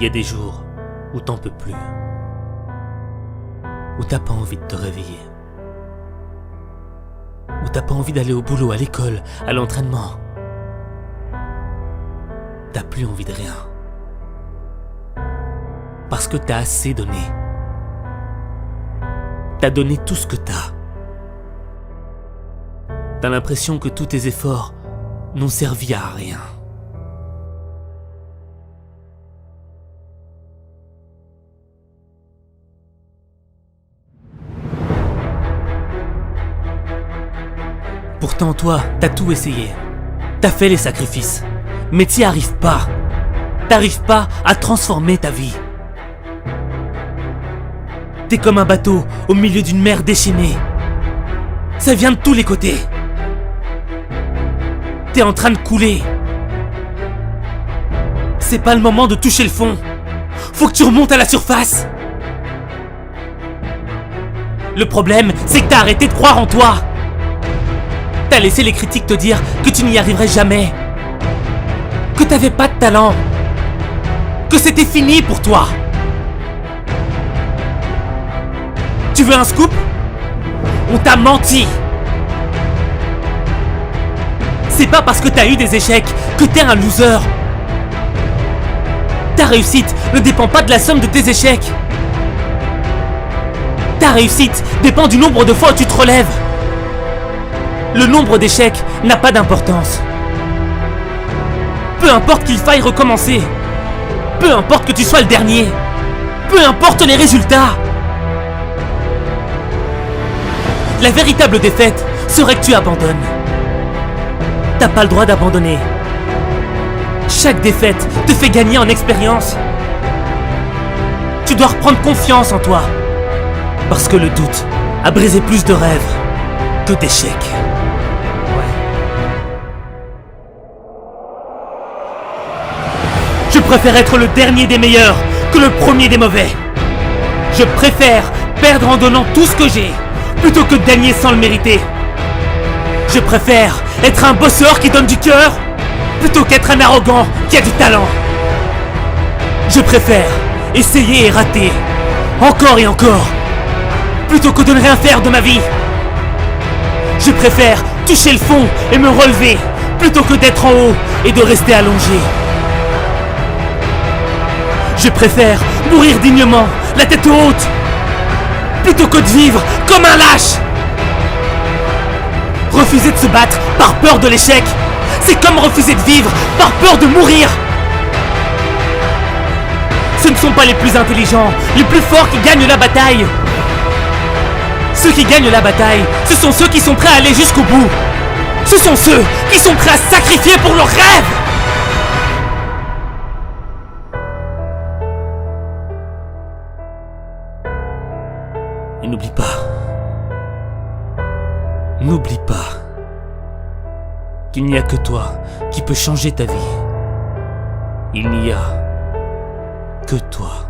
y a des jours où t'en peux plus, où t'as pas envie de te réveiller, où t'as pas envie d'aller au boulot, à l'école, à l'entraînement. T'as plus envie de rien. Parce que t'as assez donné. T'as donné tout ce que t'as. T'as l'impression que tous tes efforts n'ont servi à rien. Pourtant toi, t'as tout essayé. T'as fait les sacrifices. Mais t'y arrives pas. T'arrives pas à transformer ta vie. T'es comme un bateau au milieu d'une mer déchaînée. Ça vient de tous les côtés. T'es en train de couler. C'est pas le moment de toucher le fond. Faut que tu remontes à la surface. Le problème, c'est que t'as arrêté de croire en toi. T'as laissé les critiques te dire que tu n'y arriverais jamais. Que t'avais pas de talent. Que c'était fini pour toi. Tu veux un scoop? On t'a menti. C'est pas parce que t'as eu des échecs que t'es un loser. Ta réussite ne dépend pas de la somme de tes échecs. Ta réussite dépend du nombre de fois où tu te relèves. Le nombre d'échecs n'a pas d'importance. Peu importe qu'il faille recommencer. Peu importe que tu sois le dernier. Peu importe les résultats. La véritable défaite serait que tu abandonnes. T'as pas le droit d'abandonner. Chaque défaite te fait gagner en expérience. Tu dois reprendre confiance en toi. Parce que le doute a brisé plus de rêves que d'échecs. Je préfère être le dernier des meilleurs que le premier des mauvais. Je préfère perdre en donnant tout ce que j'ai plutôt que de gagner sans le mériter. Je préfère être un bosseur qui donne du cœur plutôt qu'être un arrogant qui a du talent. Je préfère essayer et rater encore et encore plutôt que de ne rien faire de ma vie. Je préfère toucher le fond et me relever plutôt que d'être en haut et de rester allongé. Je préfère mourir dignement, la tête haute, plutôt que de vivre comme un lâche. Refuser de se battre par peur de l'échec, c'est comme refuser de vivre par peur de mourir. Ce ne sont pas les plus intelligents, les plus forts qui gagnent la bataille. Ceux qui gagnent la bataille, ce sont ceux qui sont prêts à aller jusqu'au bout. Ce sont ceux qui sont prêts à sacrifier pour leurs rêves. Et n'oublie pas qu'il n'y a que toi qui peux changer ta vie. Il n'y a que toi.